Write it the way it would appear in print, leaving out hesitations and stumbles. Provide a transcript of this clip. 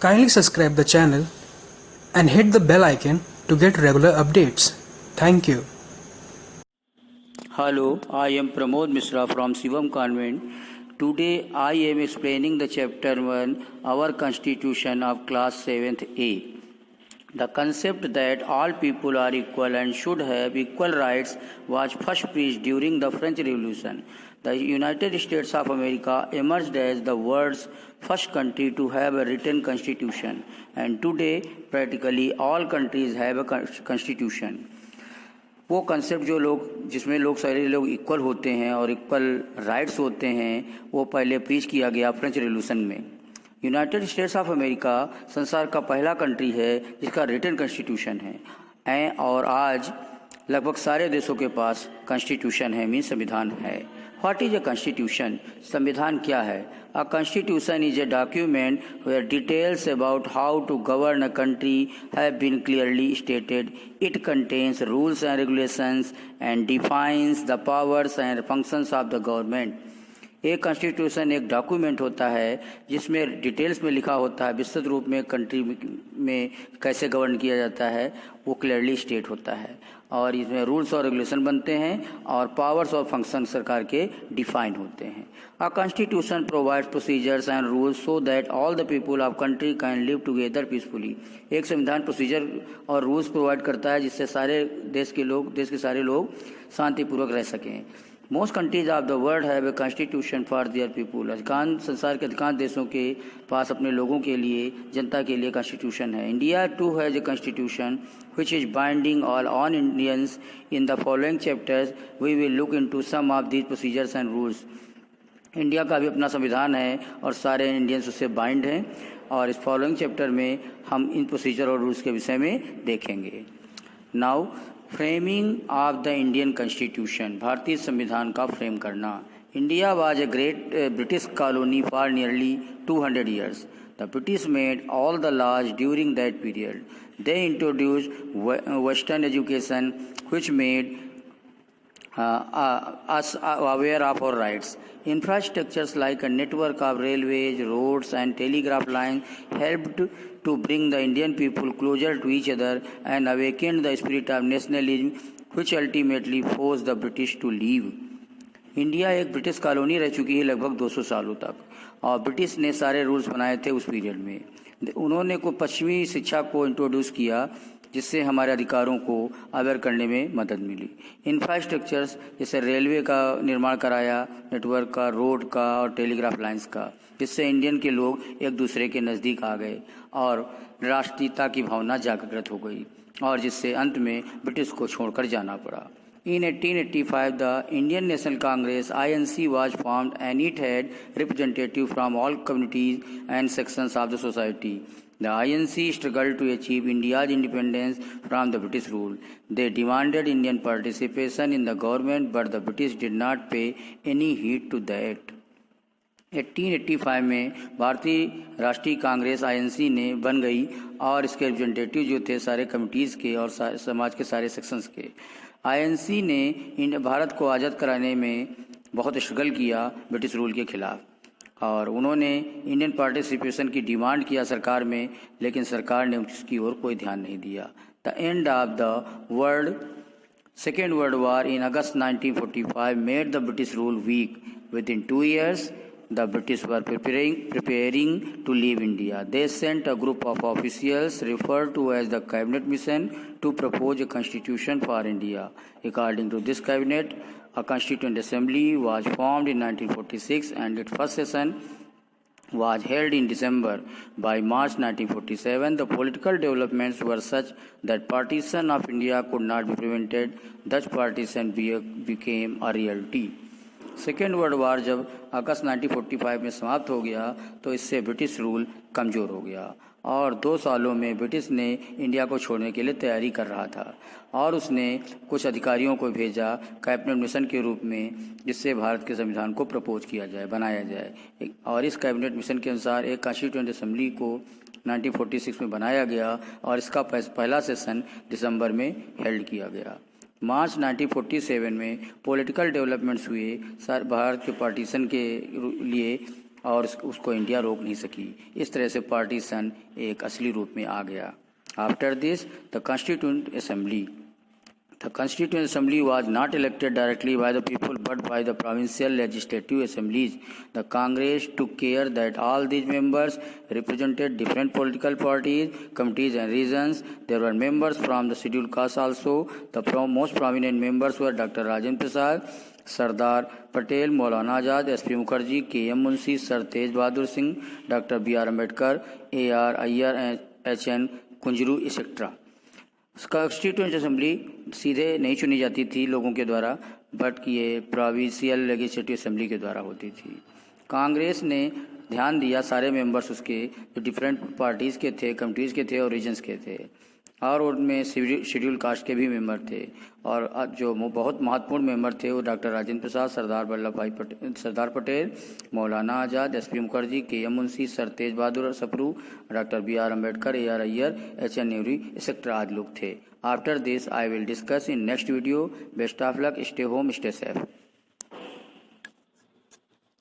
Kindly subscribe the channel and hit the bell icon to get regular updates. Thank you. Hello, I am Pramod Mishra from Shivam Convent. Today I am explaining the chapter 1, Our Constitution of class 7th A. The concept that all people are equal and should have equal rights was first preached during the French Revolution. The United States of America emerged as the world's first country to have a written constitution, and today practically all countries have a constitution. वो concept जिसमें सारे लोग equal होते हैं और equal rights होते हैं, वो पहले प्रीच किया गया फ्रेंच रेवोल्यूशन में। यूनाइटेड स्टेट्स ऑफ अमेरिका संसार का पहला कंट्री है जिसका रिटन कॉन्स्टिट्यूशन है और आज लगभग सारे देशों के पास कॉन्स्टिट्यूशन है, मीन संविधान है। What is a constitution? संविधान क्या है? A constitution is a document where details about how to govern a country have been clearly stated. It contains rules and regulations and defines the powers and functions of the government. एक constitution एक document होता है जिसमें details में लिखा होता है, विस्तृत रूप में कंट्री में कैसे गवर्न किया जाता है वो क्लियरली स्टेट होता है, और इसमें रूल्स और रेगुलेशन बनते हैं और पावर्स और फंक्शन सरकार के डिफाइन होते हैं. A constitution provides procedures and rules so that all the people of country can live together peacefully. एक संविधान प्रोसीजर और रूल्स प्रोवाइड करता है जिससे सारे देश के सारे लोग शांतिपूर्वक रह सकें. Most countries of the world have a constitution for their people. अधिकांश संसार के अधिकांश देशों के पास अपने लोगों के लिए, जनता के लिए कॉन्स्टिट्यूशन है. India too has a constitution which is binding all on Indians. In the following chapters we will look into some of these procedures and rules. India का भी अपना संविधान है और सारे इंडियंस उससे बाइंड हैं, और इस फॉलोइंग चैप्टर में हम इन प्रोसीजर और रूल्स के विषय में देखेंगे. Now framing of the Indian constitution. भारतीय संविधान का फ्रेम करना. India was a great British colony for nearly 200 years. The British made all the laws during that period. They introduced Western education, which made us aware of our rights. Infrastructures like a network of railways, roads, and telegraph lines helped to bring the Indian people closer to each other and awakened the spirit of nationalism, which ultimately forced the British to leave. India एक British colony रह चुकी है लगभग 200 सालों तक, और British ने सारे रूल्स बनाए थे उस पीरियड में. उन्होंने को पश्चिमी शिक्षा को इंट्रोड्यूस किया जिससे हमारे अधिकारों को अवेयर करने में मदद मिली. इंफ्रास्ट्रक्चर्स जैसे रेलवे का निर्माण कराया, नेटवर्क का, रोड का और टेलीग्राफ लाइंस का, जिससे इंडियन के लोग एक दूसरे के नज़दीक आ गए और राष्ट्रीयता की भावना जागृत हो गई, और जिससे अंत में ब्रिटिश को छोड़कर जाना पड़ा. In 1885, the Indian National Congress (INC) was formed, and it had representatives from all communities and sections of the society. The INC struggled to achieve India's independence from the British rule. They demanded Indian participation in the government, but the British did not pay any heed to that. 1885 में भारतीय राष्ट्रीय Congress INC ने बन गई, और इसके representative जो थे सारे कमिटीज़ के और समाज के सारे सेक्शंस के. INC ने भारत को आज़ाद कराने में बहुत स्ट्रगल किया ब्रिटिश रूल के खिलाफ, और उन्होंने इंडियन पार्टिसिपेशन की डिमांड किया सरकार में, लेकिन सरकार ने उसकी ओर कोई ध्यान नहीं दिया. The end of the second world war in August 1945 made the British rule weak. Within 2 years, the British were preparing to leave India. They sent a group of officials referred to as the Cabinet Mission to propose a constitution for India. According to this cabinet, a Constituent Assembly was formed in 1946, and its first session was held in December. By March 1947, the political developments were such that partition of India could not be prevented. Thus partition became a reality. Second world war जब अगस्त 1945 में समाप्त हो गया तो इससे British rule कमज़ोर हो गया, और 2 सालों में ब्रिटिश ने इंडिया को छोड़ने के लिए तैयारी कर रहा था, और उसने कुछ अधिकारियों को भेजा कैबिनेट मिशन के रूप में, जिससे भारत के संविधान को प्रपोज किया जाए, बनाया जाए. और इस कैबिनेट मिशन के अनुसार एक कॉन्स्टिट्यूएंट असेंबली को 1946 में बनाया गया, और इसका पहला सेशन दिसंबर में हेल्ड किया गया. मार्च 1947 में पॉलिटिकल डेवलपमेंट्स हुए. भारत के पार्टीशन के लिए और उसको इंडिया रोक नहीं सकी। इस तरह से पार्टीशन एक असली रूप में आ गया। After this the constituent assembly was not elected directly by the people but by the provincial legislative assemblies. The Congress took care that all these members represented different political parties, committees and regions. There were members from the scheduled caste also. The most prominent members were Dr. Rajendra Prasad, Sardar Patel, Maulana Azad, S.P. Mukherjee, K.M. Munshi, Sir Tej Bahadur Singh, Dr. B.R. Ambedkar, A.R. Iyer and H.N. Kunjru, etc. Constituent assembly सीधे नहीं चुनी जाती थी लोगों के द्वारा, but ये provincial legislative assembly के द्वारा होती थी। कांग्रेस ने ध्यान दिया सारे मेंबर्स उसके जो डिफरेंट पार्टीज़ के थे, कमिटीज़ के थे और रीजन्स के थे, और उनमें शेड्यूल कास्ट के भी मेंबर थे। और जो बहुत महत्वपूर्ण मेंबर थे वो doctor Rajendra Prasad, Sardar Patel, Maulana Azad, S P. Mukherjee, K M. Munshi, sir Tej Bahadur Sapru, doctor B.R. Ambedkar, A.R. Iyer, H.N. Nehru, etcetera आदि लोग थे। After this I will discuss in next video. Best of luck, stay home, stay safe.